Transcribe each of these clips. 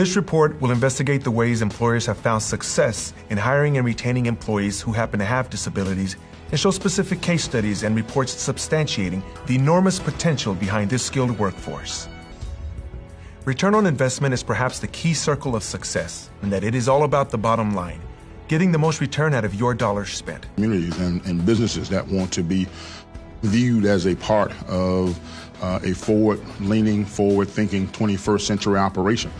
This report will investigate the ways employers have found success in hiring and retaining employees who happen to have disabilities and show specific case studies and reports substantiating the enormous potential behind this skilled workforce. Return on investment is perhaps the key circle of success, in that it is all about the bottom line, getting the most return out of your dollars spent. Communities and businesses that want to be viewed as a part of a forward-leaning, forward-thinking 21st century operation.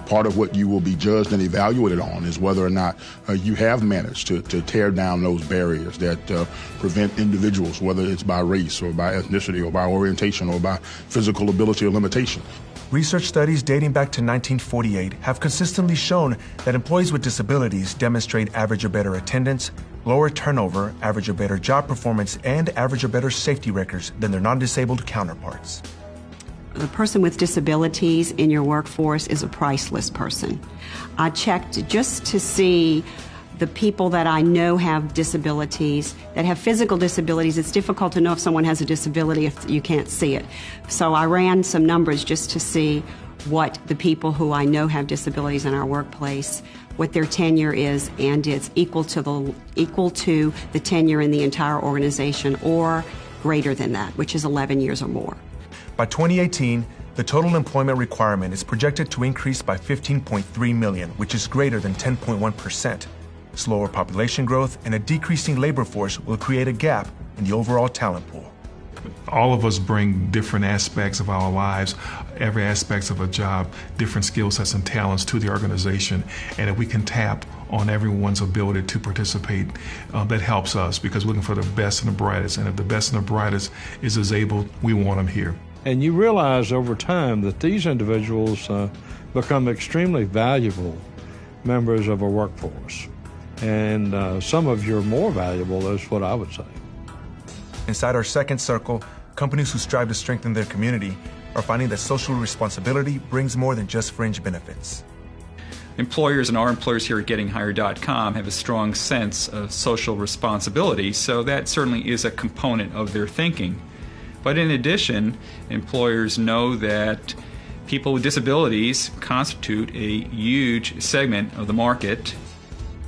Part of what you will be judged and evaluated on is whether or not you have managed to tear down those barriers that prevent individuals, whether it's by race or by ethnicity or by orientation or by physical ability or limitation. Research studies dating back to 1948 have consistently shown that employees with disabilities demonstrate average or better attendance, lower turnover, average or better job performance, and average or better safety records than their non-disabled counterparts. The person with disabilities in your workforce is a priceless person. I checked just to see the people that I know have disabilities, that have physical disabilities. It's difficult to know if someone has a disability if you can't see it. So I ran some numbers just to see what the people who I know have disabilities in our workplace, what their tenure is, and it's equal to the tenure in the entire organization or greater than that, which is 11 years or more. By 2018, the total employment requirement is projected to increase by 15.3 million, which is greater than 10.1%. Slower population growth and a decreasing labor force will create a gap in the overall talent pool. All of us bring different aspects of our lives, every aspect of a job, different skill sets and talents to the organization. And if we can tap on everyone's ability to participate, that helps us, because we're looking for the best and the brightest. And if the best and the brightest is disabled, we want them here. And you realize over time that these individuals become extremely valuable members of a workforce. And some of you are more valuable, is what I would say. Inside our second circle, companies who strive to strengthen their community are finding that social responsibility brings more than just fringe benefits. Employers and our employers here at gettinghigher.com have a strong sense of social responsibility, so that certainly is a component of their thinking. But in addition, employers know that people with disabilities constitute a huge segment of the market.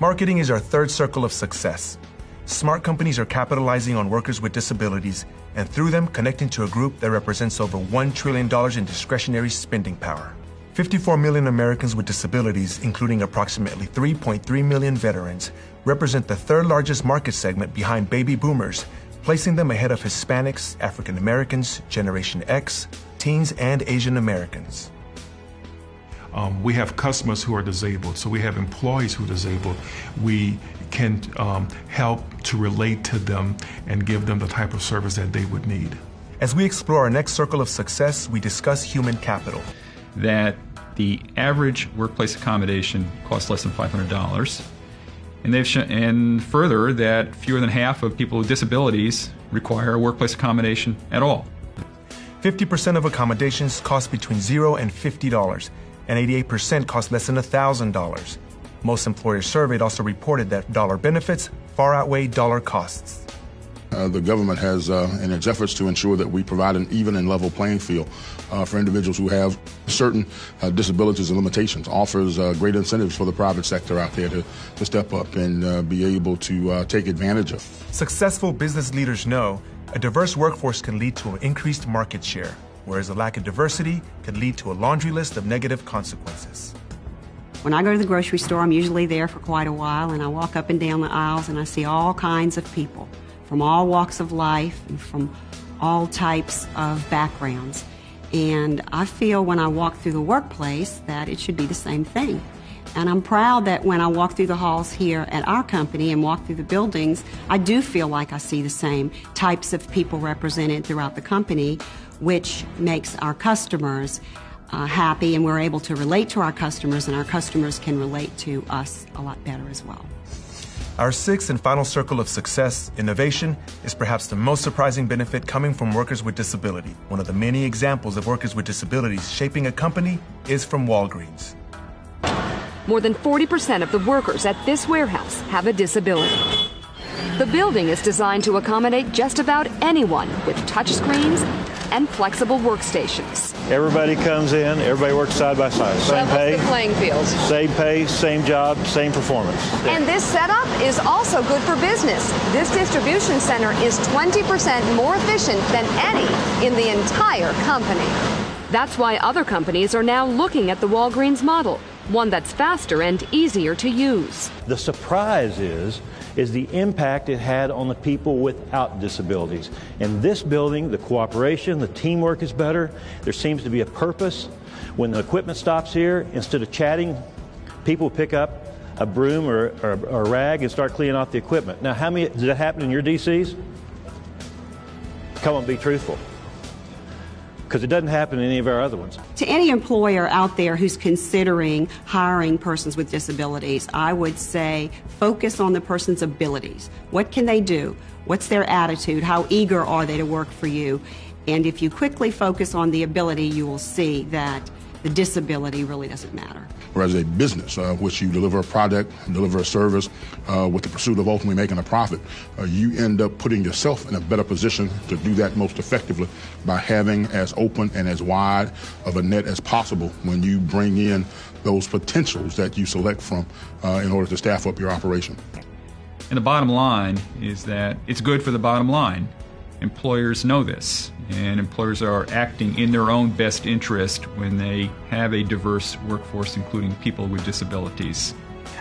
Marketing is our third circle of success. Smart companies are capitalizing on workers with disabilities and through them connecting to a group that represents over $1 trillion in discretionary spending power. 54 million Americans with disabilities, including approximately 3.3 million veterans, represent the third largest market segment behind baby boomers, placing them ahead of Hispanics, African Americans, Generation X, teens, and Asian Americans. We have customers who are disabled, so we have employees who are disabled. We can help to relate to them and give them the type of service that they would need. As we explore our next circle of success, we discuss human capital. That the average workplace accommodation costs less than $500, and further that fewer than half of people with disabilities require a workplace accommodation at all. 50% of accommodations cost between $0 and $50, and 88% cost less than $1,000. Most employers surveyed also reported that dollar benefits far outweigh dollar costs. The government has, in its efforts to ensure that we provide an even and level playing field for individuals who have certain disabilities and limitations, offers great incentives for the private sector out there to step up and be able to take advantage of. Successful business leaders know a diverse workforce can lead to an increased market share, whereas a lack of diversity can lead to a laundry list of negative consequences. When I go to the grocery store, I'm usually there for quite a while, and I walk up and down the aisles and I see all kinds of people from all walks of life and from all types of backgrounds. And I feel when I walk through the workplace that it should be the same thing. And I'm proud that when I walk through the halls here at our company and walk through the buildings, I do feel like I see the same types of people represented throughout the company, which makes our customers happy, and we're able to relate to our customers, and our customers can relate to us a lot better as well. Our sixth and final circle of success, innovation, is perhaps the most surprising benefit coming from workers with disability. One of the many examples of workers with disabilities shaping a company is from Walgreens. More than 40% of the workers at this warehouse have a disability. The building is designed to accommodate just about anyone with touchscreens, and flexible workstations. Everybody comes in, everybody works side by side. Same pay, the playing field. Same pay, same job, same performance. And this setup is also good for business. This distribution center is 20% more efficient than any in the entire company. That's why other companies are now looking at the Walgreens model, one that's faster and easier to use. The surprise is the impact it had on the people without disabilities. In this building, the cooperation, the teamwork is better. There seems to be a purpose. When the equipment stops here, instead of chatting, people pick up a broom or a rag and start cleaning off the equipment. Now, how many, does that happen in your DCs? Come on, be truthful. Because it doesn't happen in any of our other ones. To any employer out there who's considering hiring persons with disabilities, I would say focus on the person's abilities. What can they do? What's their attitude? How eager are they to work for you? And if you quickly focus on the ability, you will see that the disability really doesn't matter. Or as a business, which you deliver a product, deliver a service with the pursuit of ultimately making a profit, you end up putting yourself in a better position to do that most effectively by having as open and as wide of a net as possible when you bring in those potentials that you select from in order to staff up your operation. And the bottom line is that it's good for the bottom line. Employers know this, and employers are acting in their own best interest when they have a diverse workforce, including people with disabilities.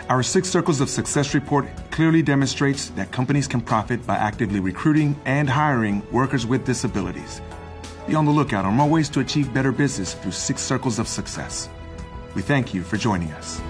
Our 6 Circles of Success report clearly demonstrates that companies can profit by actively recruiting and hiring workers with disabilities. Be on the lookout for more ways to achieve better business through 6 Circles of Success. We thank you for joining us.